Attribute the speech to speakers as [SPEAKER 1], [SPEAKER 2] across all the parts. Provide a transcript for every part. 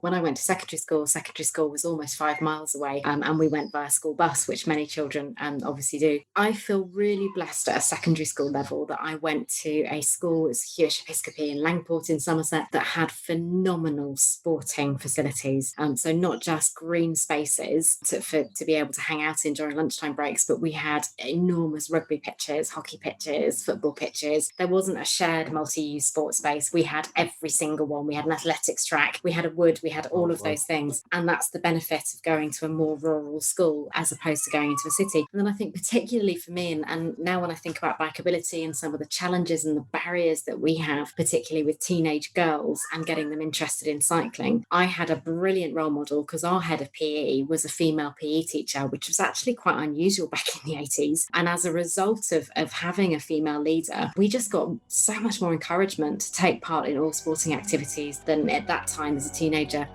[SPEAKER 1] When I went to secondary school was almost 5 miles away, and we went via school bus, which many children obviously do. I feel really blessed at a secondary school level that I went to a school, it's Hewish Episcopal in Langport in Somerset, that had phenomenal sporting facilities. So not just green spaces to be able to hang out in during lunchtime breaks, but we had enormous rugby pitches, hockey pitches, football pitches. There wasn't a shared multi-use sports space. We had every single one. We had an athletics track, we had a wood, we had all of those things. And that's the benefit of going to a more rural school as opposed to going into a city. And then I think particularly for me, and now when I think about bikeability and some of the challenges and the barriers that we have, particularly with teenage girls and getting them interested in cycling, I had a brilliant role model because our head of PE was a female PE teacher, which was actually quite unusual back in the 80s. And as a result of having a female leader, we just got so much more encouragement to take part in all sporting activities than at that time as a teenager.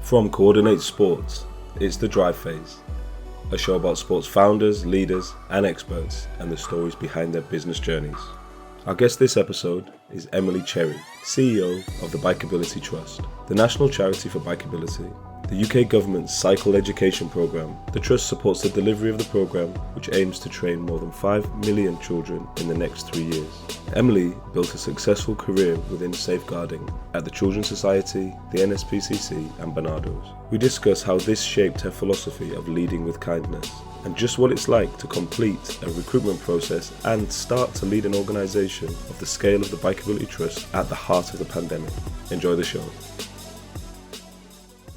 [SPEAKER 2] From Coordinate Sports, it's The Drive Phase, a show about sports founders, leaders, and experts, and the stories behind their business journeys. Our guest this episode is Emily Cherry, CEO of the Bikeability Trust, the national charity for bikeability, the UK government's cycle education programme. The Trust supports the delivery of the programme, which aims to train more than 5 million children in the next 3 years. Emily built a successful career within safeguarding at the Children's Society, the NSPCC and Barnardo's. We discuss how this shaped her philosophy of leading with kindness, and just what it's like to complete a recruitment process and start to lead an organisation of the scale of the Bikeability Trust at the heart of the pandemic. Enjoy the show.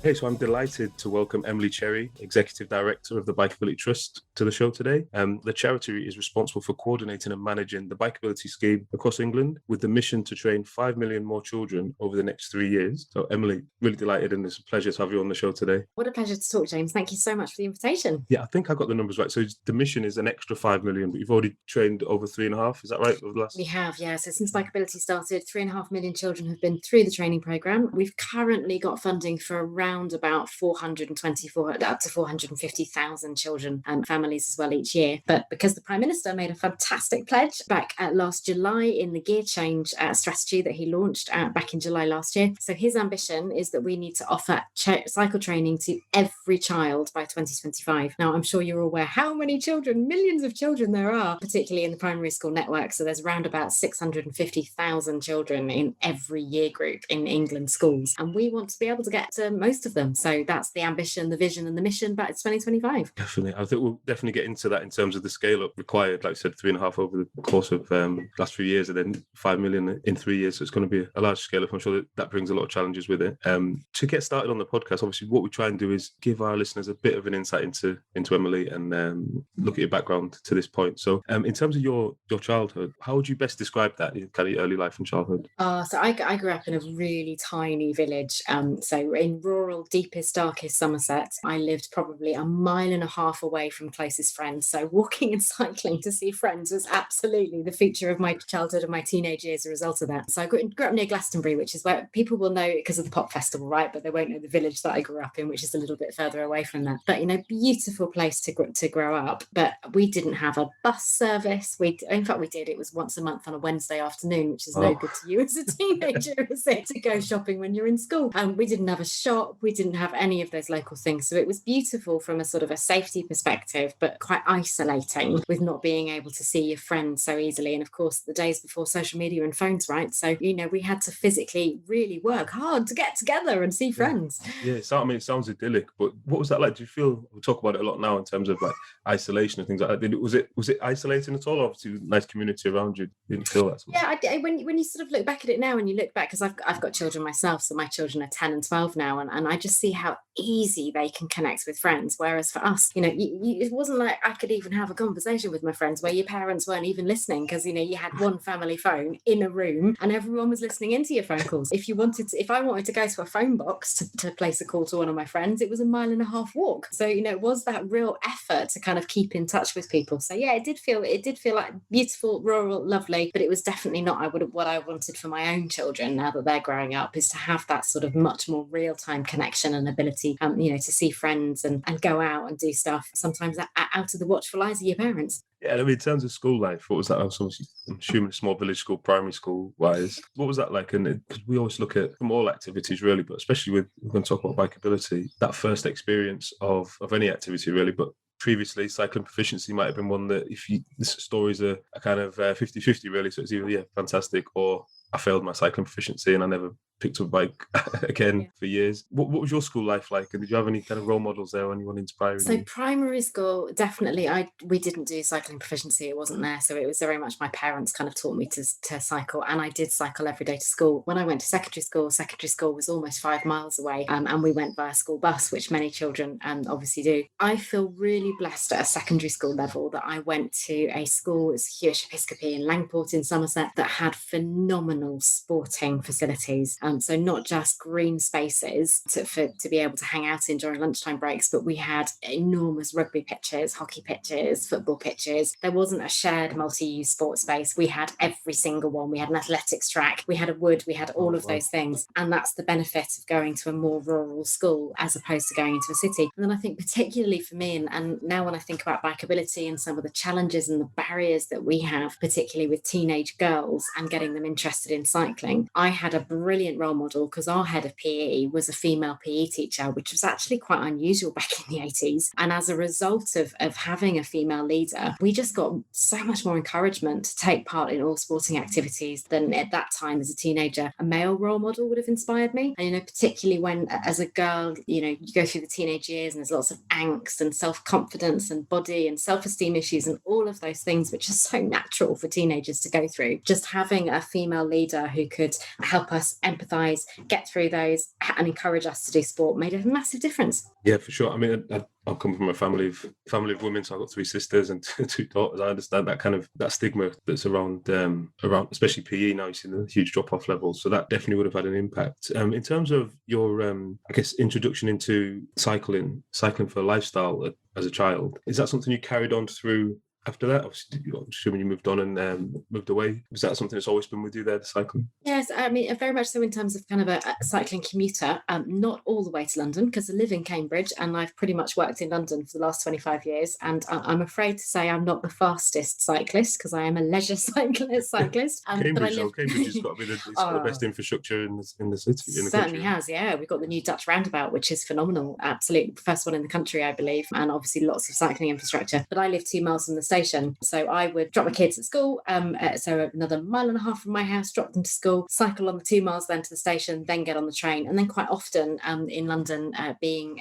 [SPEAKER 2] Hey, so I'm delighted to welcome Emily Cherry, Executive Director of the Bikeability Trust, to the show today. The charity is responsible for coordinating and managing the bikeability scheme across England with the mission to train 5 million more children over the next 3 years. So Emily, really delighted, and it's a pleasure to have you on the show today.
[SPEAKER 1] What a pleasure to talk, James. Thank you so much for the invitation.
[SPEAKER 2] Yeah, I think I got the numbers right. So the mission is an extra 5 million, but you've already trained over 3.5, is that right?
[SPEAKER 1] We have, yeah. So since Bikeability started, 3.5 million children have been through the training programme. We've currently got funding for around about 424 up to 450,000 children and families as well each year. But because the Prime Minister made a fantastic pledge back last July in the gear change strategy that he launched back in July last year. So his ambition is that we need to offer cycle training to every child by 2025. Now, I'm sure you're aware how many children, millions of children there are, particularly in the primary school network. So there's around about 650,000 children in every year group in England schools. And we want to be able to get to most of them. So that's the ambition, the vision and the mission, but it's 2025.
[SPEAKER 2] Definitely. I think we'll definitely get into that in terms of the scale up required. Like I said, 3.5 over the course of last few years, and then 5 million in 3 years. So it's going to be a large scale up. I'm sure that brings a lot of challenges with it. To get started on the podcast, obviously what we try and do is give our listeners a bit of an insight into Emily and look at your background to this point. So in terms of your childhood, how would you best describe that, kind of early life and childhood?
[SPEAKER 1] So I grew up in a really tiny village. So in rural, deepest, darkest Somerset, I lived probably 1.5 miles away from closest friends. So walking and cycling to see friends was absolutely the feature of my childhood and my teenage years as a result of that. So I grew up near Glastonbury, which is where people will know it because of the pop festival, right? But they won't know the village that I grew up in, which is a little bit further away from that. But, beautiful place to grow up. But we didn't have a bus service. In fact, we did. It was once a month on a Wednesday afternoon, which is no good to you as a teenager, is it, to go shopping when you're in school. We didn't have a shop. We didn't have any of those local things. So it was beautiful from a sort of a safety perspective, but quite isolating with not being able to see your friends so easily. And of course, the days before social media and phones, right? So, we had to physically really work hard to get together and see friends.
[SPEAKER 2] Yeah, it sounds idyllic, but what was that like? Do you feel, we talk about it a lot now in terms of like isolation and things like that. Was it isolating at all? Obviously, nice community around you. Didn't feel that?
[SPEAKER 1] Yeah, when you sort of look back at it now, and you look back, because I've got children myself, so my children are 10 and 12 now, and I just see how easy they can connect with friends. Whereas for us, it wasn't like I could even have a conversation with my friends where your parents weren't even listening, because you had one family phone in a room and everyone was listening into your phone calls. If I wanted to go to a phone box to place a call to one of my friends, it was 1.5 mile walk. So it was that real effort to kind of keep in touch with people. So yeah, it did feel like beautiful, rural, lovely, but it was definitely not what I wanted for my own children now that they're growing up, is to have that sort of much more real-time connection and ability ability, to see friends and go out and do stuff, sometimes out of the watchful eyes of your parents.
[SPEAKER 2] Yeah, I mean, in terms of school life, what was that? I'm assuming a small village school, primary school wise. What was that like? And because we always look at from all activities, really, but especially we're going to talk about bikeability, that first experience of any activity, really. But previously, cycling proficiency might have been one that the stories are kind of 50-50, really. So it's either, yeah, fantastic, or I failed my cycling proficiency and I never picked up a bike again for years. What was your school life like? And did you have any kind of role models there, or anyone inspiring
[SPEAKER 1] So
[SPEAKER 2] you?
[SPEAKER 1] primary school, definitely, we didn't do cycling proficiency. It wasn't there. So it was very much my parents kind of taught me to cycle. And I did cycle every day to school. When I went to secondary school was almost 5 miles away. And we went via school bus, which many children obviously do. I feel really blessed at a secondary school level that I went to a school, it's Hewish Episcopi in Langport in Somerset, that had phenomenal sporting facilities. So not just green spaces to be able to hang out in during lunchtime breaks, but we had enormous rugby pitches, hockey pitches, football pitches. There wasn't a shared multi-use sports space. We had every single one. We had an athletics track, we had a wood, we had all of those things. And that's the benefit of going to a more rural school as opposed to going into a city. And then I think particularly for me, and now when I think about bikeability and some of the challenges and the barriers that we have, particularly with teenage girls and getting them interested in cycling, I had a brilliant role model because our head of PE was a female PE teacher, which was actually quite unusual back in the 80s. And as a result of having a female leader, we just got so much more encouragement to take part in all sporting activities than at that time as a teenager. A male role model would have inspired me. And, particularly when as a girl, you go through the teenage years and there's lots of angst and self-confidence and body and self-esteem issues and all of those things, which are so natural for teenagers to go through. Just having a female leader who could help us empathize, get through those and encourage us to do sport made a massive difference.
[SPEAKER 2] Yeah, for sure. I mean, I come from a family of women, so I've got 3 sisters and 2 daughters. I understand that stigma that's around especially PE now. You see the huge drop-off levels, so that definitely would have had an impact. In terms of your, I guess, introduction into cycling for a lifestyle as a child, is that something you carried on through? After that, obviously, I'm assuming you moved on and moved away. Was that something that's always been with you there, the cycling?
[SPEAKER 1] Yes, I mean, very much so in terms of kind of a cycling commuter, not all the way to London because I live in Cambridge and I've pretty much worked in London for the last 25 years. And I'm afraid to say I'm not the fastest cyclist because I am a leisure cyclist.
[SPEAKER 2] Cambridge has got to be it's got the best infrastructure in the city.
[SPEAKER 1] Certainly has, yeah. We've got the new Dutch roundabout, which is phenomenal. Absolutely. First one in the country, I believe. And obviously lots of cycling infrastructure. But I live 2 miles from the station. So I would drop my kids at school. So another 1.5 miles from my house, drop them to school, cycle on the 2 miles then to the station, then get on the train. And then quite often in London, being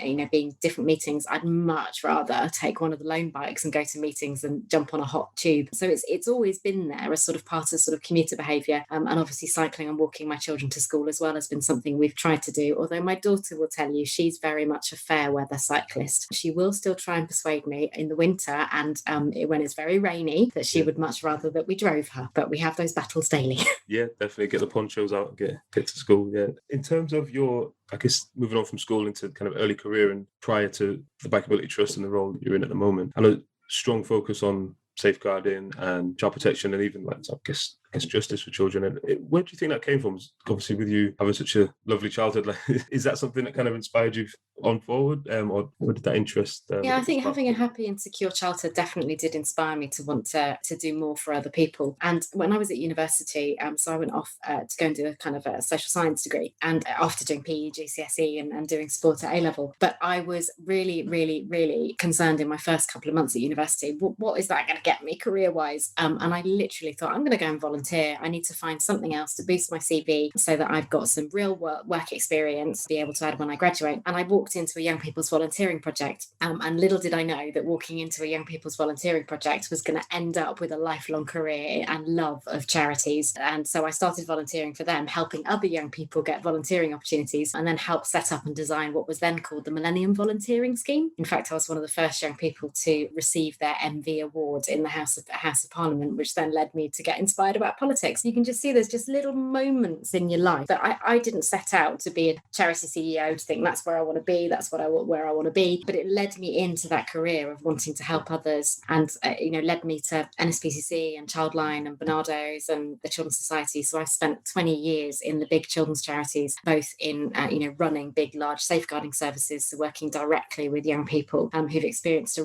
[SPEAKER 1] different meetings, I'd much rather take one of the loan bikes and go to meetings and jump on a hot tube. So it's always been there as sort of part of sort of commuter behaviour. And obviously cycling and walking my children to school as well has been something we've tried to do. Although my daughter will tell you she's very much a fair weather cyclist. She will still try and persuade me in the winter and when it's very rainy that she would much rather that we drove her. But we have those battles daily.
[SPEAKER 2] Yeah, definitely get the ponchos out and get to school. Yeah. In terms of your, I guess, moving on from school into kind of early career and prior to the Bikeability Trust and the role that you're in at the moment, I know strong focus on safeguarding and child protection and even I guess justice for children. And where do you think that came from? Obviously, with you having such a lovely childhood, is that something that kind of inspired you on forward, or did that interest?
[SPEAKER 1] Yeah, I think having a happy and secure childhood definitely did inspire me to want to do more for other people. And when I was at university, so I went off to go and do a kind of a social science degree, and after doing PE, GCSE, and doing sport at A level. But I was really, really, really concerned in my first couple of months at university. What is that going to get me career-wise? And I literally thought, I'm going to go and volunteer. I need to find something else to boost my CV so that I've got some real work experience to be able to add when I graduate. And I walked into a young people's volunteering project. And little did I know that walking into a young people's volunteering project was going to end up with a lifelong career and love of charities. And so I started volunteering for them, helping other young people get volunteering opportunities, and then helped set up and design what was then called the Millennium Volunteering Scheme. In fact, I was one of the first young people to receive their MV award in the House of Parliament, which then led me to get inspired about politics. You can just see there's just little moments in your life that I didn't set out to be a charity CEO to think that's where I want to be be. That's where I want to be. But it led me into that career of wanting to help others, and led me to NSPCC and Childline and Barnardo's and the Children's Society. So I've spent 20 years in the big children's charities, both in running big, large safeguarding services, so working directly with young people who've experienced a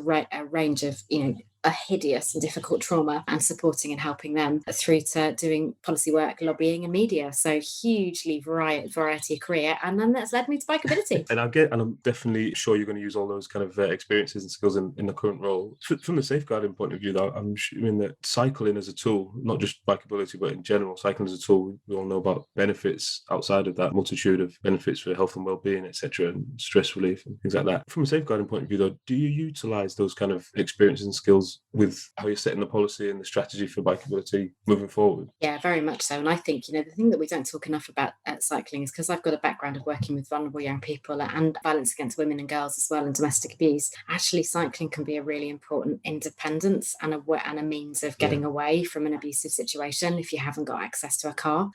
[SPEAKER 1] range of a hideous and difficult trauma, and supporting and helping them, through to doing policy work, lobbying and media. So hugely variety of career. And then that's led me to bikeability.
[SPEAKER 2] And I'm definitely sure you're going to use all those kind of experiences and skills in the current role. From the safeguarding point of view, though, I'm assuming that cycling as a tool, not just bikeability, but in general, cycling as a tool, we all know about benefits outside of that, multitude of benefits for health and well-being, etc., and stress relief and things like that. From a safeguarding point of view, though, do you utilise those kind of experiences and skills with how you're setting the policy and the strategy for bikeability moving forward?
[SPEAKER 1] Yeah, very much so. And I think, the thing that we don't talk enough about at cycling is, because I've got a background of working with vulnerable young people and violence against women and girls as well, and domestic abuse, actually cycling can be a really important independence and a means of getting away from an abusive situation if you haven't got access to a car.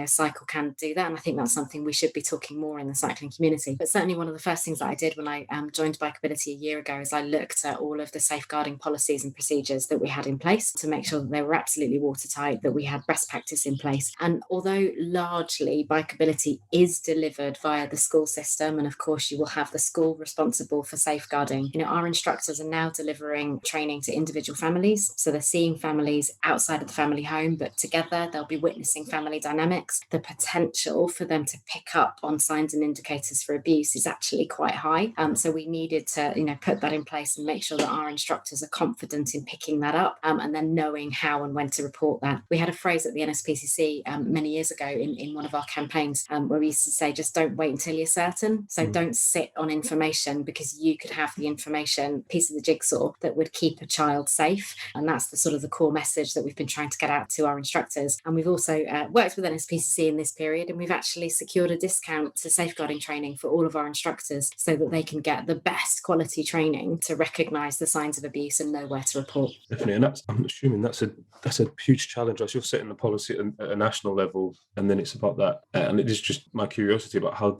[SPEAKER 1] Cycle can do that. And I think that's something we should be talking more in the cycling community. But certainly one of the first things that I did when I joined Bikeability a year ago is I looked at all of the safeguarding policies and procedures that we had in place to make sure that they were absolutely watertight, that we had best practice in place. And although largely bikeability is delivered via the school system, and of course you will have the school responsible for safeguarding, our instructors are now delivering training to individual families. So they're seeing families outside of the family home, but together they'll be witnessing family dynamics. The potential for them to pick up on signs and indicators for abuse is actually quite high. So we needed to, put that in place and make sure that our instructors are confident in picking that up, and then knowing how and when to report that. We had a phrase at the NSPCC many years ago in one of our campaigns where we used to say, just don't wait until you're certain. So don't sit on information, because you could have the information piece of the jigsaw that would keep a child safe. And that's the sort of the core message that we've been trying to get out to our instructors. And we've also worked with NSPCC in this period, and we've actually secured a discount to safeguarding training for all of our instructors, so that they can get the best quality training to recognise the signs of abuse and know where to report.
[SPEAKER 2] Definitely, and I'm assuming that's a huge challenge. As you're setting the policy at a national level, and then it's about that, and it is just my curiosity about how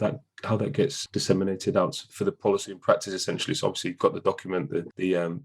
[SPEAKER 2] that gets disseminated out for the policy and practice, essentially. So obviously you've got the document that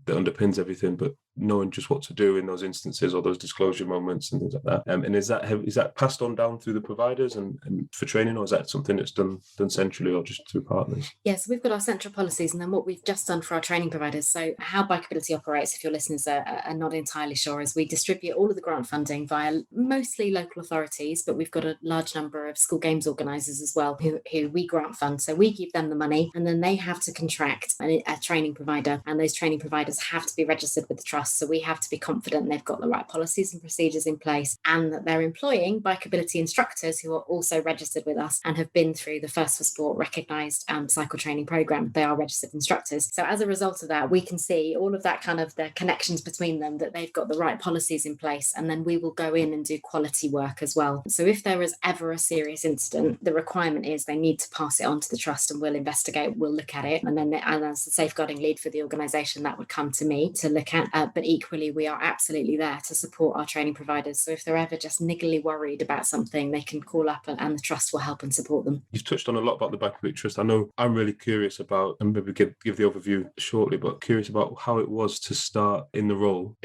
[SPEAKER 2] underpins everything, but knowing just what to do in those instances or those disclosure moments and things like that. And is that passed on down through the providers and for training, or is that something that's done centrally or just through partners?
[SPEAKER 1] Yes, we've got our central policies, and then what we've just done for our training providers. So how Bikeability operates, if your listeners are not entirely sure, is we distribute all of the grant funding via mostly local authorities, but we've got a large number of school games organisers as well who we grant fund. So we give them the money, and then they have to contract a training provider, and those training providers have to be registered with the trust. So we have to be confident they've got the right policies and procedures in place, and that they're employing bikeability instructors who are also registered with us and have been through the First for Sport recognised cycle training programme. They are registered instructors. So as a result of that, we can see all of that kind of the connections between them, that they've got the right policies in place, and then we will go in and do quality work as well. So if there is ever a serious incident, the requirement is they need to pass it on to the trust, and we'll investigate, we'll look at it, and then as the safeguarding lead for the organisation, that would come to me to look at. But equally, we are absolutely there to support our training providers. So if they're ever just niggly worried about something, they can call up and the trust will help and support them.
[SPEAKER 2] You've touched on a lot about the Bikeability Trust. I know I'm really curious about, and maybe give the overview shortly, but curious about how it was to start in the role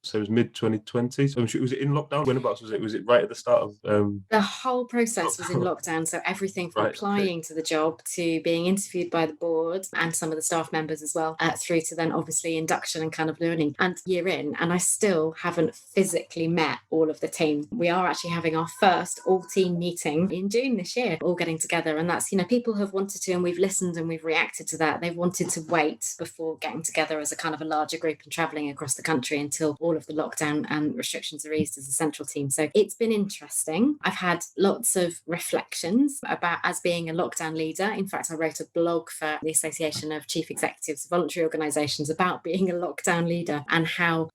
[SPEAKER 2] so it was mid-2020. So was it in lockdown? Whenabouts was it? Was it right at the start of...
[SPEAKER 1] The whole process was in lockdown. So everything from applying to the job to being interviewed by the board and some of the staff members as well, through to then obviously induction and kind of learning. And year in, and I still haven't physically met all of the team. We are actually having our first all-team meeting in June this year, all getting together. And that's, people have wanted to, and we've listened and we've reacted to that. They've wanted to wait before getting together as a kind of a larger group and travelling across the country until all of the lockdown and restrictions are eased as a central team. So it's been interesting. I've had lots of reflections about as being a lockdown leader. In fact, I wrote a blog for the Association of Chief Executives of Voluntary Organisations about being a lockdown leader and how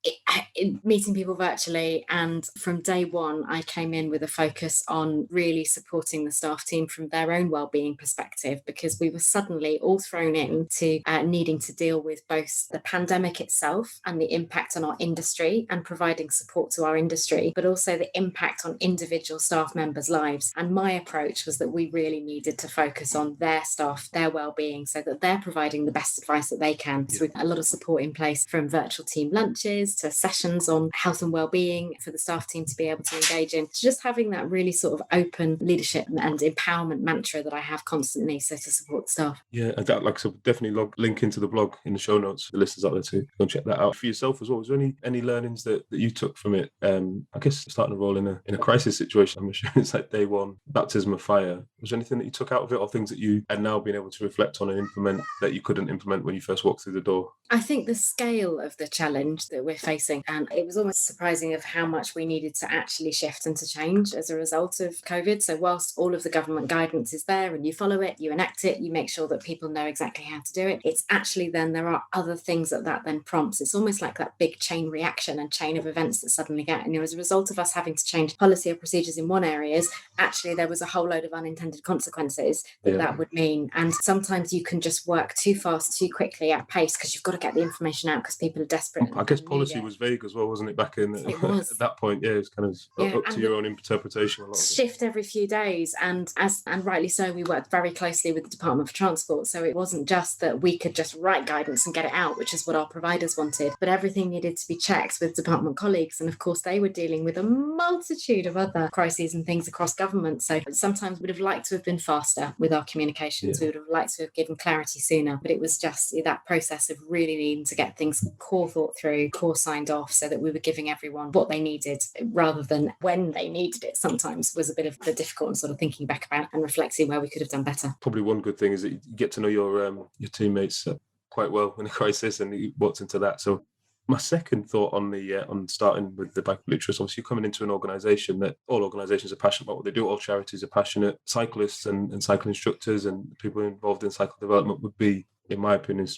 [SPEAKER 1] meeting people virtually. And from day one, I came in with a focus on really supporting the staff team from their own wellbeing perspective, because we were suddenly all thrown into needing to deal with both the pandemic itself and the impact on our industry and providing support to our industry, but also the impact on individual staff members' lives. And my approach was that we really needed to focus focus on their staff, their well-being, so that they're providing the best advice that they can. So we've got a lot of support in place, from virtual team lunches to sessions on health and well-being for the staff team to be able to engage in. So just having that really sort of open leadership and empowerment mantra that I have constantly, so to support the staff.
[SPEAKER 2] Yeah, and that, like I said, definitely link into the blog in the show notes for the listeners out there to go and check that out. For yourself as well, was there any learnings that you took from it? I guess starting to roll in a crisis situation, I'm sure it's like day one, baptism of fire. Was there anything that you took out of it, or things that you are now being able to reflect on and implement that you couldn't implement when you first walked through the door?
[SPEAKER 1] I think the scale of the challenge that we're facing, and it was almost surprising of how much we needed to actually shift and to change as a result of COVID. So whilst all of the government guidance is there and you follow it, you enact it, you make sure that people know exactly how to do it, it's actually then there are other things that then prompts. It's almost like that big chain reaction and chain of events that suddenly get. And as a result of us having to change policy or procedures in one area, actually there was a whole load of unintended consequences that would mean. And sometimes you can just work too fast, too quickly at pace, because you've got to get the information out because people are desperate.
[SPEAKER 2] I guess policy was vague as well, wasn't it, back in at that point? Yeah, it was kind of up to your own interpretation. A lot of
[SPEAKER 1] shift every few days, and rightly so, we worked very closely with the Department for Transport. So it wasn't just that we could just write guidance and get it out, which is what our providers wanted, but everything needed to be checked with department colleagues. And of course, they were dealing with a multitude of other crises and things across government. So sometimes we'd have liked to have been faster with our communications. We would have liked to have given clarity sooner, but it was just that process of really needing to get things core thought through, core signed off, so that we were giving everyone what they needed rather than when they needed it. Sometimes was a bit of the difficult and sort of thinking back about and reflecting where we could have done better.
[SPEAKER 2] Probably one good thing is that you get to know your teammates quite well in a crisis, and you walked into that. So my second thought on starting with the Bikeability Trust, obviously you're coming into an organisation that all organisations are passionate about what they do, all charities are passionate, cyclists and cycle instructors and people involved in cycle development would be, in my opinion,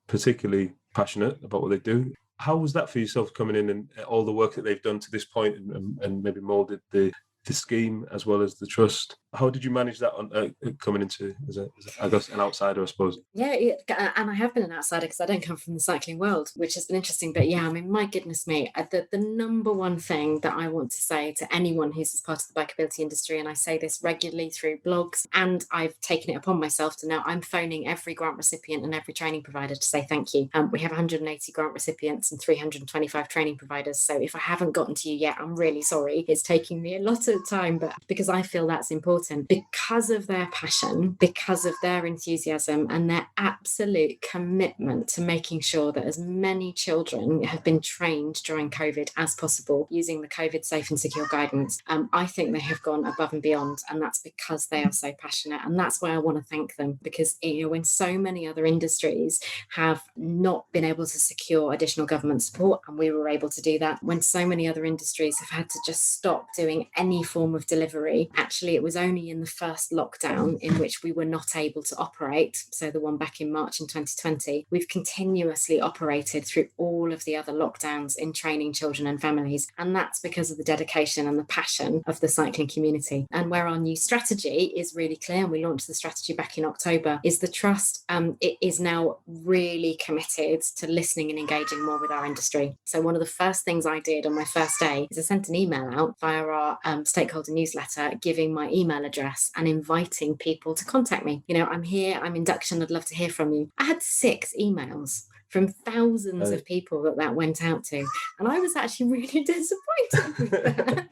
[SPEAKER 2] particularly passionate about what they do. How was that for yourself, coming in and all the work that they've done to this point and maybe moulded the scheme as well as the trust? How did you manage that on coming into as I guess an outsider, I suppose?
[SPEAKER 1] Yeah, and I have been an outsider because I don't come from the cycling world, which has been interesting. But yeah, I mean, my goodness me, the number one thing that I want to say to anyone who's part of the bikeability industry, and I say this regularly through blogs, and I've taken it upon myself to now, I'm phoning every grant recipient and every training provider to say thank you. We have 180 grant recipients and 325 training providers. So if I haven't gotten to you yet, I'm really sorry. It's taking me a lot of time, but because I feel that's important, because of their passion, because of their enthusiasm and their absolute commitment to making sure that as many children have been trained during COVID as possible using the COVID safe and secure guidance. I think they have gone above and beyond, and that's because they are so passionate. And that's why I want to thank them, because when so many other industries have not been able to secure additional government support, and we were able to do that, when so many other industries have had to just stop doing any form of delivery. Actually, it was only in the first lockdown in which we were not able to operate, so the one back in March in 2020, we've continuously operated through all of the other lockdowns in training children and families. And that's because of the dedication and the passion of the cycling community. And where our new strategy is really clear, and we launched the strategy back in October, is the trust it is now really committed to listening and engaging more with our industry. So one of the first things I did on my first day is I sent an email out via our stakeholder newsletter, giving my email address and inviting people to contact me. I'm here, I'm induction, I'd love to hear from you. I had 6 emails from thousands of people that went out to, and I was actually really disappointed with that.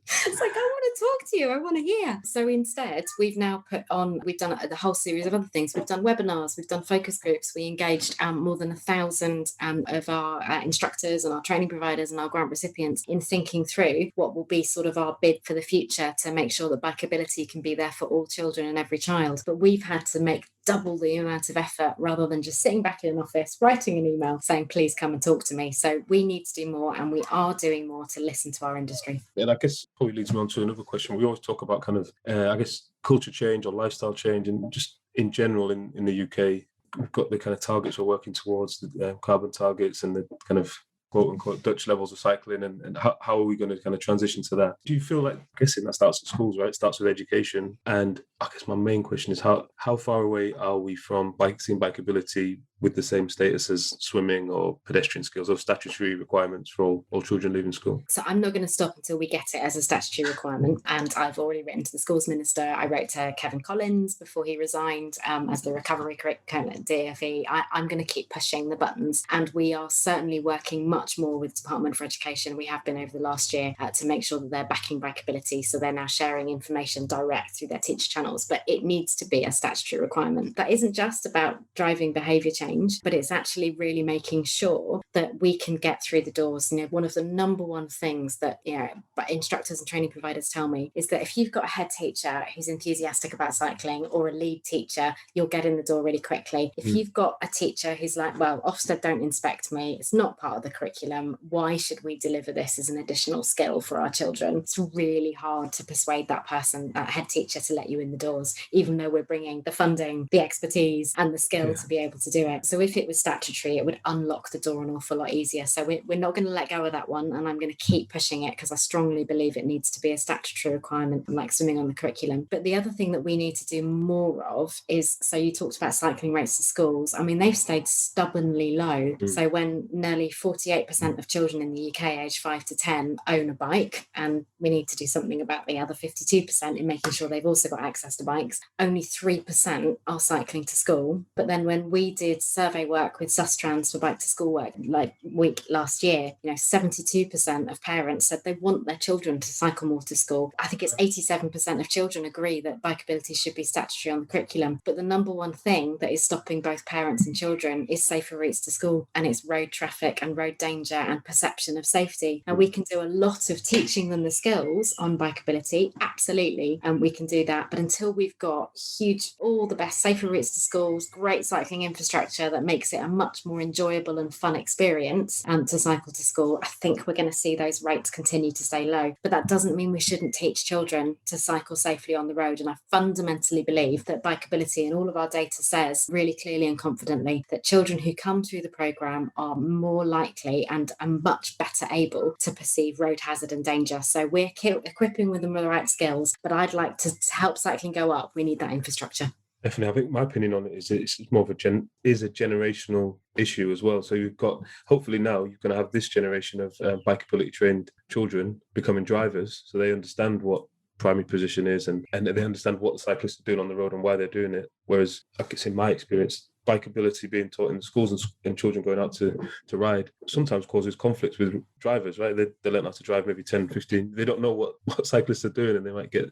[SPEAKER 1] It's like, I want to talk to you, I want to hear. So instead, we've now we've done a whole series of other things. We've done webinars, we've done focus groups. We engaged more than 1,000 of our instructors and our training providers and our grant recipients in thinking through what will be sort of our bid for the future to make sure that bikeability can be there for all children and every child. But we've had to make double the amount of effort rather than just sitting back in an office, writing an email saying, please come and talk to me. So we need to do more, and we are doing more to listen to our industry.
[SPEAKER 2] And I guess probably leads me on to another question. We always talk about kind of, I guess, culture change or lifestyle change, and just in general in the UK, we've got the kind of targets we're working towards, the carbon targets and the kind of quote unquote Dutch levels of cycling, and how are we going to kind of transition to that? Do you feel like, I'm guessing that starts at schools, right? It starts with education. And I guess my main question is how far away are we from seeing bikeability with the same status as swimming or pedestrian skills or statutory requirements for all children leaving school?
[SPEAKER 1] So I'm not going to stop until we get it as a statutory requirement. And I've already written to the schools minister. I wrote to Kevin Collins before he resigned as the recovery curriculum DFE. I'm going to keep pushing the buttons. And we are certainly working much more with Department for Education. We have been over the last year to make sure that they're backing bikeability. So they're now sharing information direct through their teacher channels. But it needs to be a statutory requirement. That isn't just about driving behaviour change, but it's actually really making sure that we can get through the doors. One of the number one things that instructors and training providers tell me is that if you've got a head teacher who's enthusiastic about cycling or a lead teacher, you'll get in the door really quickly. If you've got a teacher who's like, well, Ofsted don't inspect me, it's not part of the curriculum, why should we deliver this as an additional skill for our children? It's really hard to persuade that person, that head teacher, to let you in the doors, even though we're bringing the funding, the expertise and the skill to be able to do it. So if it was statutory, it would unlock the door an awful lot easier. So we're not going to let go of that one, and I'm going to keep pushing it because I strongly believe it needs to be a statutory requirement, like swimming on the curriculum. But the other thing that we need to do more of is, so you talked about cycling rates to schools. I mean, they've stayed stubbornly low. So when nearly 48% of children in the UK aged 5 to 10 own a bike, and we need to do something about the other 52% in making sure they've also got access to bikes, only 3% are cycling to school. But then when we did survey work with Sustrans for Bike to School Work week last year, 72% of parents said they want their children to cycle more to school. I think it's 87% of children agree that bikeability should be statutory on the curriculum. But the number one thing that is stopping both parents and children is safer routes to school, and it's road traffic and road danger and perception of safety. Now, we can do a lot of teaching them the skills on bikeability, absolutely, and we can do that. But until we've got all the best safer routes to schools, great cycling infrastructure that makes it a much more enjoyable and fun experience to cycle to school, I think we're going to see those rates continue to stay low. But that doesn't mean we shouldn't teach children to cycle safely on the road. And I fundamentally believe that bikeability, and all of our data says really clearly and confidently, that children who come through the programme are more likely and are much better able to perceive road hazard and danger. So we're equipping with them with the right skills, but I'd like to help cycling go up. We need that infrastructure.
[SPEAKER 2] Definitely. I think my opinion on it is it's more of a generational issue as well. So you've got, hopefully now you're going to have this generation of bikeability trained children becoming drivers, so they understand what primary position is and they understand what the cyclists are doing on the road and why they're doing it. Whereas I guess in my experience, bikeability being taught in schools and children going out to ride sometimes causes conflicts with drivers, right? They learn how to drive maybe 10, 15. They don't know what cyclists are doing, and they might get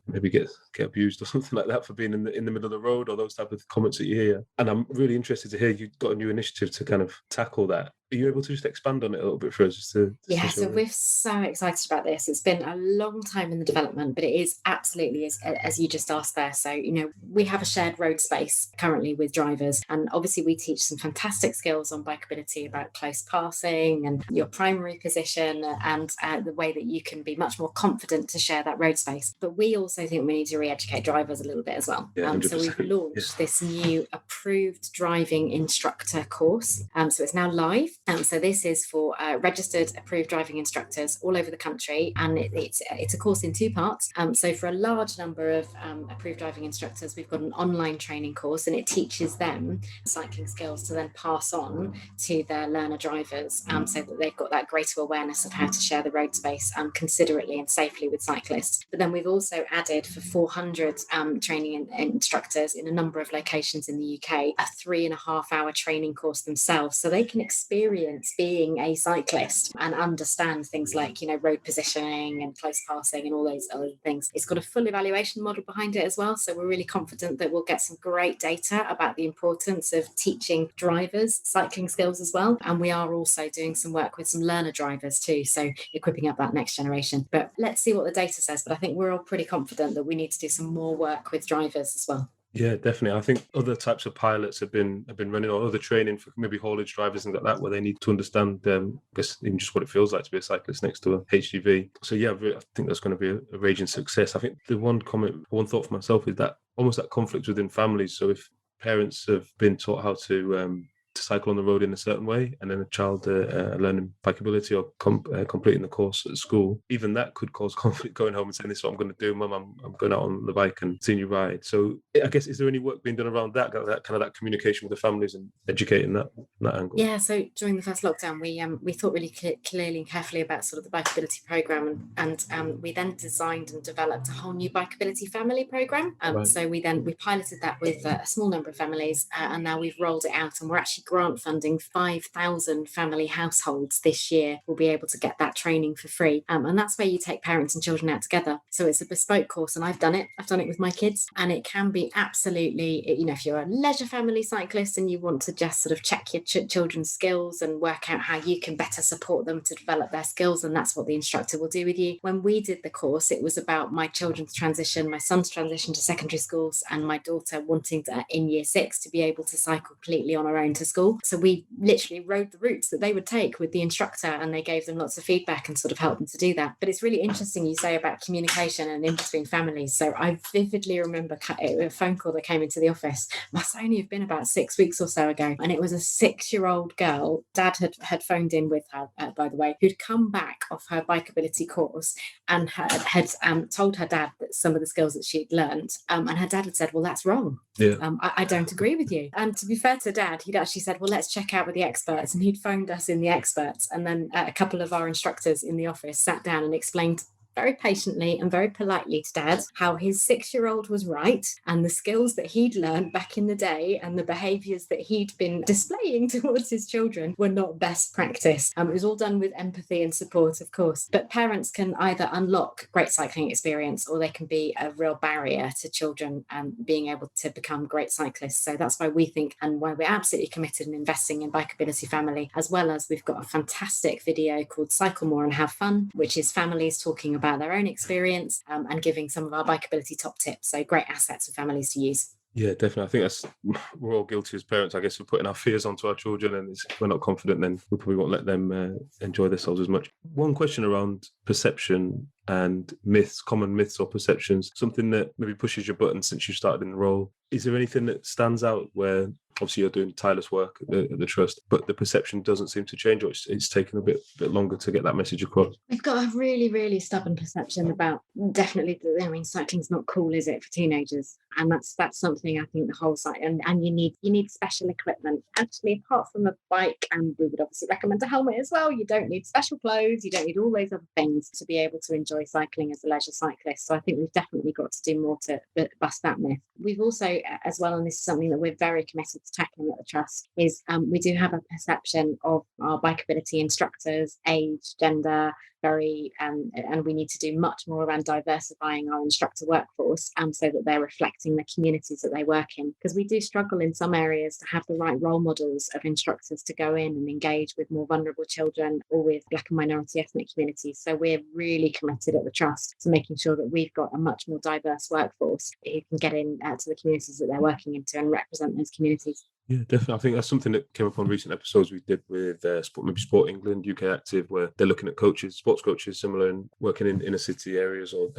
[SPEAKER 2] abused or something like that for being in the middle of the road, or those type of comments that you hear. And I'm really interested to hear you've got a new initiative to kind of tackle that. Are you able to just expand on it a little bit for us? So we're
[SPEAKER 1] so excited about this. It's been a long time in the development, but it is absolutely as you just asked there. So, we have a shared road space currently with drivers, and obviously we teach some fantastic skills on bikeability about close passing and your primary position and the way that you can be much more confident to share that road space. But we also think we need to re-educate drivers a little bit as well. So we've launched this new approved driving instructor course. So it's now live. So this is for registered approved driving instructors all over the country, and it's a course in 2 parts. So for a large number of approved driving instructors, we've got an online training course, and it teaches them cycling skills to then pass on to their learner drivers, so that they've got that greater awareness of how to share the road space considerately and safely with cyclists. But then we've also added for 400 training instructors in a number of locations in the UK a 3.5-hour training course themselves, so they can experience being a cyclist and understand things like road positioning and close passing and all those other things. It's got a full evaluation model behind it as well, so we're really confident that we'll get some great data about the importance of teaching drivers cycling skills as well. And we are also doing some work with some learner drivers too, so equipping up that next generation. But let's see what the data says. But I think we're all pretty confident that we need to do some more work with drivers as well.
[SPEAKER 2] Yeah, definitely. I think other types of pilots have been running, or other training for maybe haulage drivers and like that, where they need to understand, I guess, even just what it feels like to be a cyclist next to a HGV. So yeah, I think that's going to be a raging success. I think the one thought for myself is that almost that conflict within families. So if parents have been taught how to to cycle on the road in a certain way, and then a child learning bikeability or completing the course at school, even that could cause conflict, going home and saying, this is what I'm going to do, Mum, I'm going out on the bike and seeing you ride. So I guess, is there any work being done around that kind of that communication with the families and educating that angle?
[SPEAKER 1] Yeah, so during the first lockdown, we thought really clearly and carefully about sort of the bikeability program, and we then designed and developed a whole new bikeability family program.
[SPEAKER 2] Right.
[SPEAKER 1] So we piloted that with a small number of families, and now we've rolled it out, and we're actually grant funding 5,000 family households this year will be able to get that training for free. And that's where you take parents and children out together. So it's a bespoke course, and I've done it with my kids, and it can be absolutely, if you're a leisure family cyclist and you want to just sort of check your children's skills and work out how you can better support them to develop their skills, and that's what the instructor will do with you. When we did the course, it was about my children's transition, my son's transition to secondary schools, and my daughter wanting to, in year 6, to be able to cycle completely on her own to school. So we literally rode the routes that they would take with the instructor, and they gave them lots of feedback and sort of helped them to do that. But it's really interesting you say about communication and in between families. So I vividly remember a phone call that came into the office, must only have been about 6 weeks or so ago, and it was a 6-year-old girl. Dad had phoned in with her, by the way, who'd come back off her bikeability course and had told her dad that some of the skills that she'd learned, and her dad had said, well, that's wrong.
[SPEAKER 2] Yeah.
[SPEAKER 1] I don't agree with you. And to be fair to Dad, he'd actually said, well, let's check out with the experts, and he'd phoned us in the experts, and then a couple of our instructors in the office sat down and explained very patiently and very politely to Dad how his 6-year-old was right, and the skills that he'd learned back in the day and the behaviours that he'd been displaying towards his children were not best practice. It was all done with empathy and support, of course, but parents can either unlock great cycling experience, or they can be a real barrier to children being able to become great cyclists. So that's why we think, and why we're absolutely committed in investing in Bikeability Family, as well as we've got a fantastic video called Cycle More and Have Fun, which is families talking about their own experience and giving some of our bikeability top tips. So great assets for families to use.
[SPEAKER 2] Yeah, definitely. I think we're all guilty as parents, I guess, of putting our fears onto our children, and if we're not confident, then we probably won't let them enjoy themselves as much. One question around perception and myths, common myths or perceptions, something that maybe pushes your button since you started in the role. Is there anything that stands out where, obviously, you're doing tireless work at the Trust, but the perception doesn't seem to change, or it's taken a bit longer to get that message across? We've
[SPEAKER 1] got a really, really stubborn perception about, definitely, cycling's not cool, is it, for teenagers? And that's something I think the whole site, and you need special equipment. Actually, apart from a bike, and we would obviously recommend a helmet as well, you don't need special clothes, you don't need all those other things to be able to enjoy cycling as a leisure cyclist. So I think we've definitely got to do more to bust that myth. We've also, as well, and this is something that we're very committed to tackling at the Trust, is we do have a perception of our bikeability instructors, age, gender, and we need to do much more around diversifying our instructor workforce, so that they're reflecting the communities that they work in, because we do struggle in some areas to have the right role models of instructors to go in and engage with more vulnerable children or with Black and minority ethnic communities. So we're really committed at the Trust to making sure that we've got a much more diverse workforce who can get in to the communities that they're working into and represent those communities.
[SPEAKER 2] Yeah, definitely. I think that's something that came up on recent episodes we did with Sport England, UK Active, where they're looking at coaches, sports coaches, similar in working in inner city areas or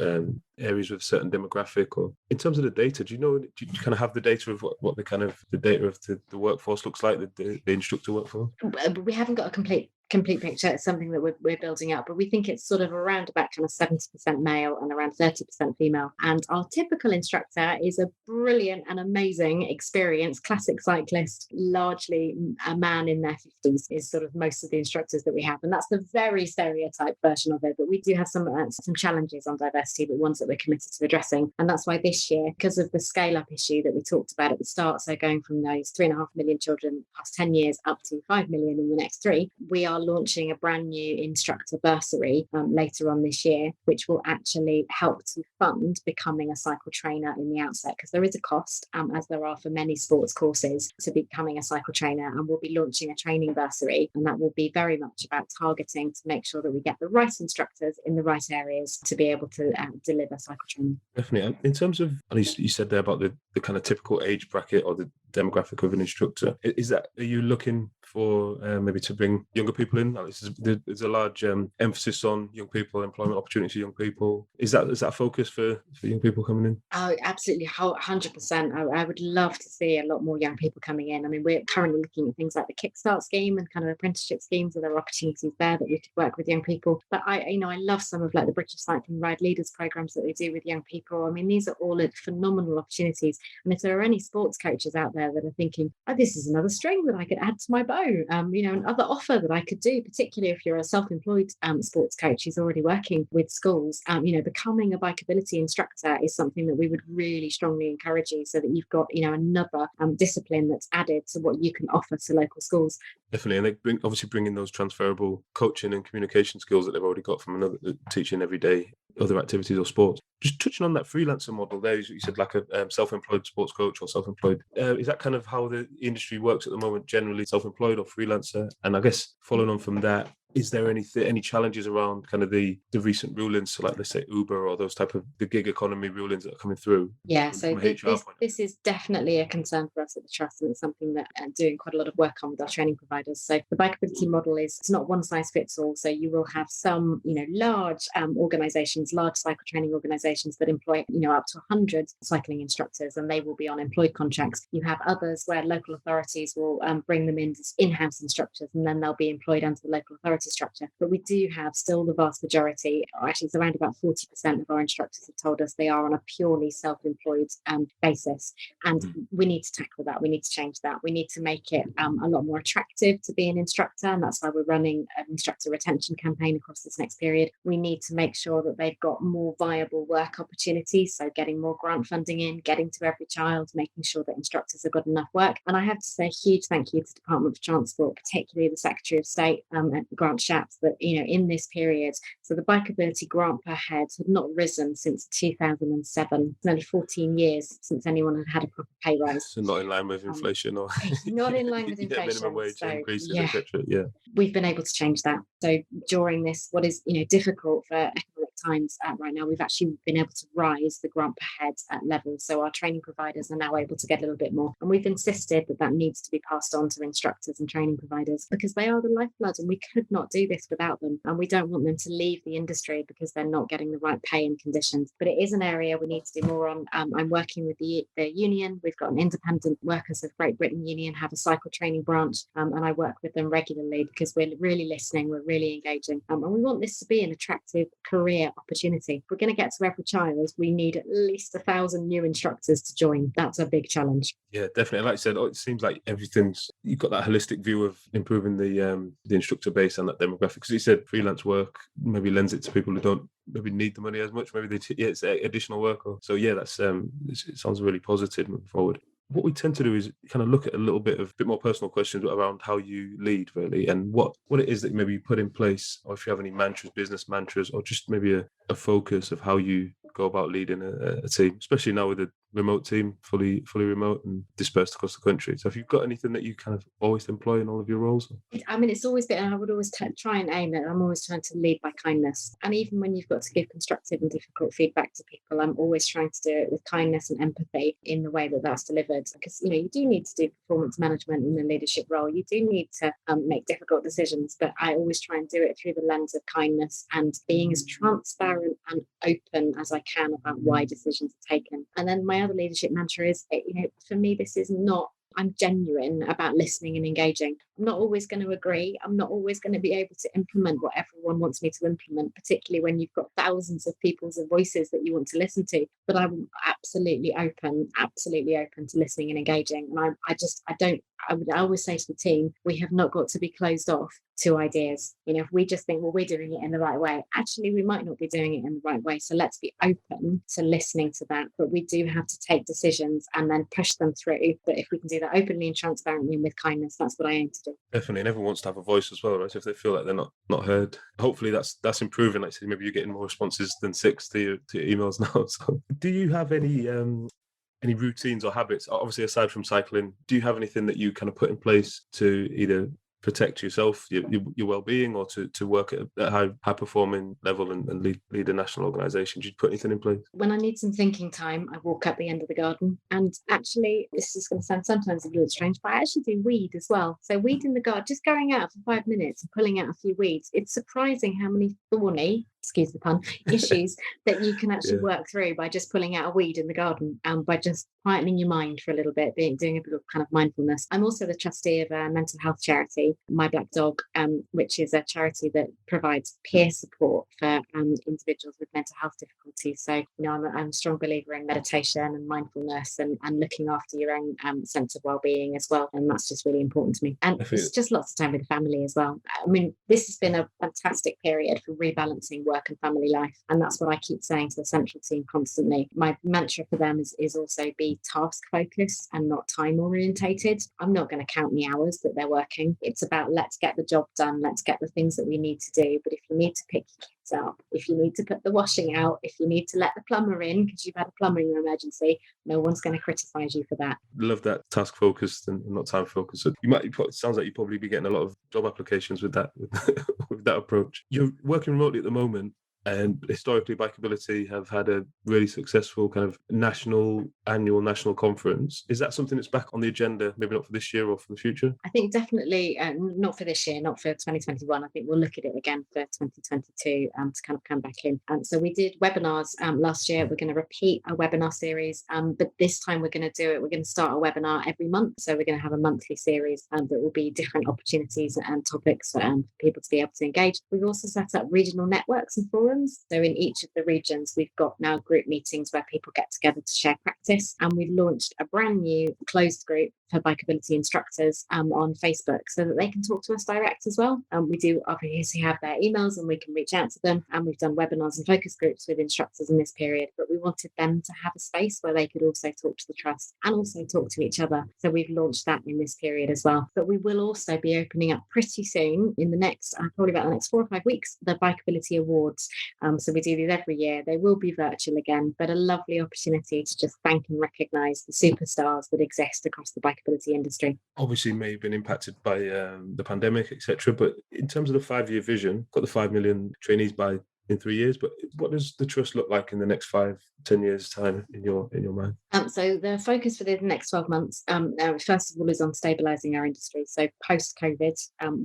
[SPEAKER 2] areas with a certain demographic. Or in terms of the data, do you kind of have the data of what the data of the workforce looks like, the instructor workforce?
[SPEAKER 1] We haven't got a complete picture. It's something that we're building up, but we think it's sort of around about kind of 70% male and around 30% female. And our typical instructor is a brilliant and amazing, experienced classic cyclist, largely a man in their 50s, is sort of most of the instructors that we have. And that's the very stereotyped version of it. But we do have some challenges on diversity, but ones that we're committed to addressing. And that's why this year, because of the scale-up issue that we talked about at the start, so going from those 3.5 million children past 10 years up to 5 million in the next 3, we are launching a brand new instructor bursary later on this year, which will actually help to fund becoming a cycle trainer in the outset, because there is a cost, as there are for many sports courses, to becoming a cycle trainer. And we'll be launching a training bursary, and that will be very much about targeting to make sure that we get the right instructors in the right areas to be able to deliver cycle training.
[SPEAKER 2] Definitely. In terms of, at least you said there about the kind of typical age bracket or the demographic of an instructor, are you looking for maybe to bring younger people in? Like, there's a large emphasis on young people, employment opportunities for young people. Is that a focus for young people coming in?
[SPEAKER 1] Oh, absolutely, 100%. I would love to see a lot more young people coming in. I mean, we're currently looking at things like the Kickstart scheme and kind of apprenticeship schemes, and there are opportunities there that we could work with young people. But I love some of like the British Cycling Ride Leaders programs that they do with young people. I mean, these are all phenomenal opportunities. And if there are any sports coaches out there that are thinking, oh, this is another string that I could add to my bow, another offer that I could do, particularly if you're a self-employed sports coach who's already working with schools, becoming a bikeability instructor is something that we would really strongly encourage you, so that you've got, another discipline that's added to what you can offer to local schools.
[SPEAKER 2] Definitely, and they bring in those transferable coaching and communication skills that they've already got from another teaching every day, other activities or sports. Just touching on that freelancer model there, you said like a self-employed sports coach or self-employed. Is that kind of how the industry works at the moment, generally self-employed or freelancer? And I guess following on from that, is there any challenges around kind of the recent rulings, so like let's say Uber or those type of the gig economy rulings that are coming through?
[SPEAKER 1] Yeah, so this is definitely a concern for us at the Trust, and it's something that I'm doing quite a lot of work on with our training providers. So the bikeability model it's not one size fits all. So you will have some, large organisations, large cycle training organisations that employ, up to 100 cycling instructors, and they will be on employed contracts. You have others where local authorities will bring them in as in-house instructors, and then they'll be employed under the local authority structure. But we do have still the vast majority, or actually it's around about 40% of our instructors have told us they are on a purely self-employed basis. And we need to tackle that. We need to change that. We need to make it a lot more attractive to be an instructor. And that's why we're running an instructor retention campaign across this next period. We need to make sure that they've got more viable work opportunities. So getting more grant funding in, getting to every child, making sure that instructors have got enough work. And I have to say a huge thank you to the Department of Transport, particularly the Secretary of State, Grant Shapps, that, in this period, so the bikeability grant per head had not risen since 2007. It's nearly 14 years since anyone had a proper pay rise.
[SPEAKER 2] So not in line with inflation, or
[SPEAKER 1] not in line with inflation.
[SPEAKER 2] Minimum wage increases, etc. Yeah,
[SPEAKER 1] we've been able to change that. So during this, what is difficult for economic times right now, we've actually been able to rise the grant per head level. So our training providers are now able to get a little bit more, and we've insisted that needs to be passed on to instructors and training providers, because they are the lifeblood, and we could not do this without them. And we don't want them to leave the industry because they're not getting the right pay and conditions. But it is an area we need to do more on. I'm working with the union. We've got an Independent Workers of Great Britain union, have a cycle training branch, and I work with them regularly because we're really listening, we're really engaging, and we want this to be an attractive career opportunity. If we're going to get to every child, we need at least 1,000 new instructors to join. That's a big challenge.
[SPEAKER 2] Yeah, definitely. Like I said, it seems like you've got that holistic view of improving the instructor base and that demographic. Because you said freelance work maybe lends it to people who don't maybe need the money as much. Maybe it's additional work. So yeah, that's it sounds really positive moving forward. What we tend to do is kind of look at a bit more personal questions around how you lead, really, and what it is that maybe you put in place, or if you have any mantras, business mantras, or just maybe a focus of how you go about leading a team, especially now with a remote team, fully remote and dispersed across the country. So have you got anything that you kind of always employ in all of your roles?
[SPEAKER 1] I mean, it's always been, and I would always try and aim at, I'm always trying to lead by kindness. And even when you've got to give constructive and difficult feedback to people, I'm always trying to do it with kindness and empathy in the way that that's delivered. Because, you do need to do performance management in a leadership role. You do need to make difficult decisions, but I always try and do it through the lens of kindness and being as transparent and open as I can about why decisions are taken. And then my other leadership mantra is, for me, this is not, I'm genuine about listening and engaging. I'm not always going to agree. I'm not always going to be able to implement what everyone wants me to implement, particularly when you've got thousands of people's voices that you want to listen to. But I'm absolutely open to listening and engaging. And I would always say to the team, we have not got to be closed off to ideas. If we just think, well, we're doing it in the right way, actually, we might not be doing it in the right way. So let's be open to listening to that. But we do have to take decisions and then push them through. But if we can do that openly and transparently and with kindness, that's what I aim to do.
[SPEAKER 2] Definitely, and everyone wants to have a voice as well, right? So if they feel like they're not heard, hopefully that's improving. Like I said, maybe you're getting more responses than 6 to your emails now. So do you have any routines or habits, obviously aside from cycling? Do you have anything that you kind of put in place to either protect yourself, your well-being, or to work at a high performing level and lead a national organisation? Did you put anything in place?
[SPEAKER 1] When I need some thinking time, I walk up the end of the garden. And actually, this is going to sound sometimes a little strange, but I actually do weed as well. So weed in the garden, just going out for 5 minutes and pulling out a few weeds. It's surprising how many thorny, excuse the pun, issues that you can actually work through by just pulling out a weed in the garden and by just quietening your mind for a little bit, doing a bit of kind of mindfulness. I'm also the trustee of a mental health charity, My Black Dog, which is a charity that provides peer support for individuals with mental health difficulties. So, I'm a strong believer in meditation and mindfulness and looking after your own sense of well-being as well. And that's just really important to me. And it's just lots of time with the family as well. I mean, this has been a fantastic period for rebalancing work and family life. And that's what I keep saying to the central team constantly. My mantra for them is also be task focused and not time orientated. I'm not going to count the hours that they're working. It's about let's get the job done. Let's get the things that we need to do. But if you need to pick your kids up, if you need to put the washing out, if you need to let the plumber in because you've had a plumbing emergency, no one's going to criticize you for that.
[SPEAKER 2] Love that task focused and not time focused. So it sounds like you probably be getting a lot of job applications with that with that approach. You're working remotely at the moment. And historically, Bikeability have had a really successful kind of annual national conference. Is that something that's back on the agenda, maybe not for this year or for the future?
[SPEAKER 1] I think definitely not for this year, not for 2021. I think we'll look at it again for 2022 to kind of come back in. So we did webinars last year. We're going to repeat our webinar series, but this time we're going to we're going to start a webinar every month. So we're going to have a monthly series that will be different opportunities and topics for people to be able to engage. We've also set up regional networks and forums. So in each of the regions, we've got now group meetings where people get together to share practice. And we've launched a brand new closed group for bikeability instructors on Facebook so that they can talk to us direct as well. We do obviously have their emails and we can reach out to them. And we've done webinars and focus groups with instructors in this period, but we wanted them to have a space where they could also talk to the trust and also talk to each other. So we've launched that in this period as well. But we will also be opening up pretty soon in the next, probably about the next 4 or 5 weeks, the Bikeability Awards. So we do these every year. They will be virtual again, but a lovely opportunity to just thank and recognise the superstars that exist across the bikeability industry.
[SPEAKER 2] Obviously, may have been impacted by the pandemic, etc. But in terms of the 5-year vision, got the 5 million trainees in 3 years, but what does the trust look like in the next 5-10 years' time in your mind?
[SPEAKER 1] So the focus for the next 12 months, first of all, is on stabilising our industry. So post-COVID,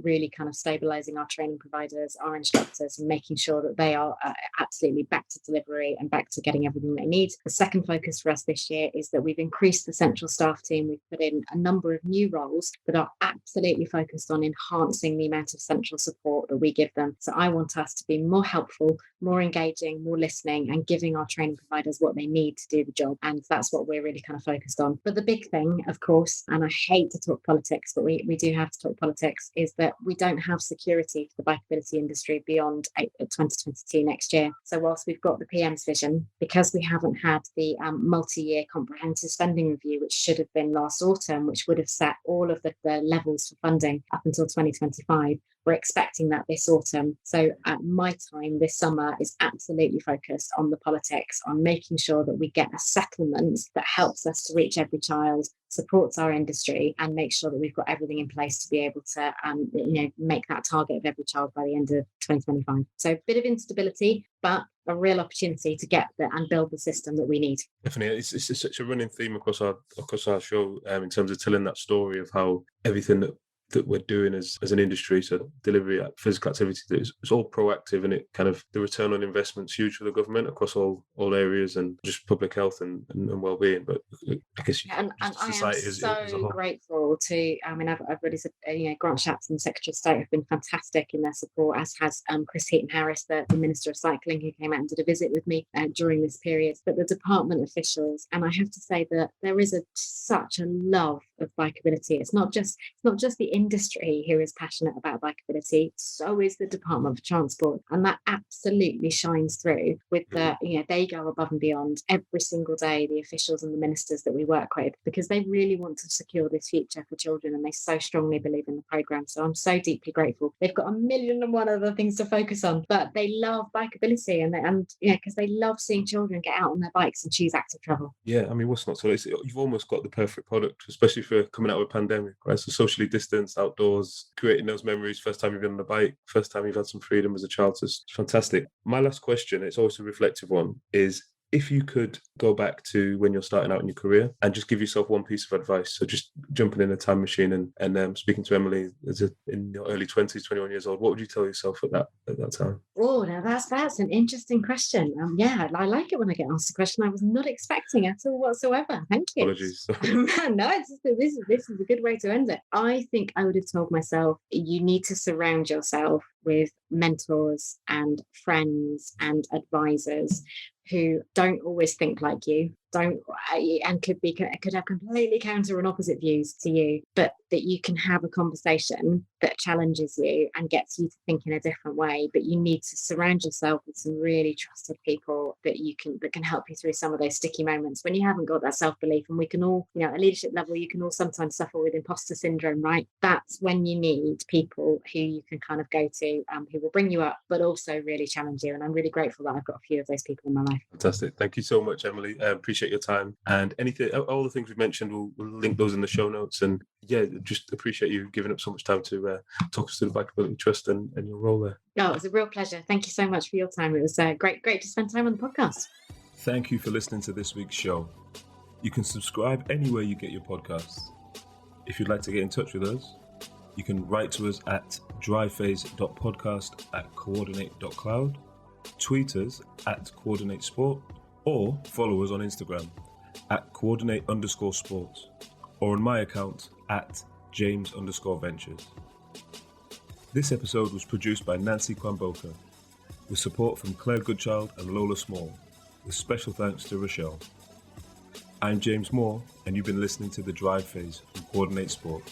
[SPEAKER 1] really kind of stabilising our training providers, our instructors, and making sure that they are absolutely back to delivery and back to getting everything they need. The second focus for us this year is that we've increased the central staff team. We've put in a number of new roles that are absolutely focused on enhancing the amount of central support that we give them. So I want us to be more helpful, more engaging, more listening, and giving our training providers what they need to do the job. And that's what we're really kind of focused on. But the big thing, of course, and I hate to talk politics, but we do have to talk politics, is that we don't have security for the bikeability industry beyond 2022 next year. So whilst we've got the PM's vision, because we haven't had the multi-year comprehensive spending review, which should have been last autumn, which would have set all of the levels for funding up until 2025, we're expecting that this autumn. So my time this summer is absolutely focused on the politics, on making sure that we get a settlement that helps us to reach every child, supports our industry, and make sure that we've got everything in place to be able to make that target of every child by the end of 2025. So a bit of instability, but a real opportunity to get there and build the system that we need.
[SPEAKER 2] Definitely, it's such a running theme across our show in terms of telling that story of how everything that we're doing as an industry, so delivery, physical activity, it's all proactive, and it kind of, the return on investment's huge for the government across all areas, and just public health and well-being. But I guess
[SPEAKER 1] society I am so grateful to, I've really said, Grant Shapps and the Secretary of State have been fantastic in their support, as has Chris Heaton Harris, the Minister of Cycling, who came out and did a visit with me during this period. But the department officials, and I have to say that there is such a love of bikeability. It's not just the industry who is passionate about bikeability, so is the Department of Transport, and that absolutely shines through with they go above and beyond every single day, the officials and the ministers that we work with, because they really want to secure this future for children, and they so strongly believe in the programme. So I'm so deeply grateful. They've got 1,000,001 other things to focus on, but they love bikeability, and because they love seeing children get out on their bikes and choose active travel.
[SPEAKER 2] Yeah, I mean, what's not to? You've almost got the perfect product, especially for coming out of a pandemic, right? So socially distanced, outdoors, creating those memories, first time you've been on a bike, first time you've had some freedom as a child. So it's fantastic. My last question, it's always a reflective one, is if you could go back to when you're starting out in your career and just give yourself one piece of advice, so just jumping in a time machine and speaking to Emily in your early 20s, 21 years old, what would you tell yourself at that time?
[SPEAKER 1] Oh, now that's an interesting question. Yeah, I like it when I get asked a question I was not expecting at all whatsoever. Thank you.
[SPEAKER 2] Apologies.
[SPEAKER 1] No, this is a good way to end it. I think I would have told myself you need to surround yourself with mentors and friends and advisors who don't always think like you, could have completely counter and opposite views to you, but that you can have a conversation that challenges you and gets you to think in a different way. But you need to surround yourself with some really trusted people that can help you through some of those sticky moments when you haven't got that self-belief. And we can all, at a leadership level, you can all sometimes suffer with imposter syndrome, right? That's when you need people who you can kind of go to, who will bring you up, but also really challenge you. And I'm really grateful that I've got a few of those people in my life.
[SPEAKER 2] Fantastic. Thank you so much, Emily. Appreciate your time. And all the things we've mentioned, we'll link those in the show notes. And yeah, just appreciate you giving up so much time to talk us through the Bikeability Trust and your role there.
[SPEAKER 1] Oh, it was a real pleasure. Thank you so much for your time. It was great to spend time on the podcast.
[SPEAKER 2] Thank you for listening to this week's show. You can subscribe anywhere you get your podcasts. If you'd like to get in touch with us, you can write to us at dryphase.podcast@coordinate.cloud, tweet us at coordinatesport, or follow us on Instagram at coordinate_sports, or on my account at James_ventures. This episode was produced by Nancy Kwamboka, with support from Claire Goodchild and Lola Small, with special thanks to Rochelle. I'm James Moore, and you've been listening to The Drive Phase from Coordinate Sport.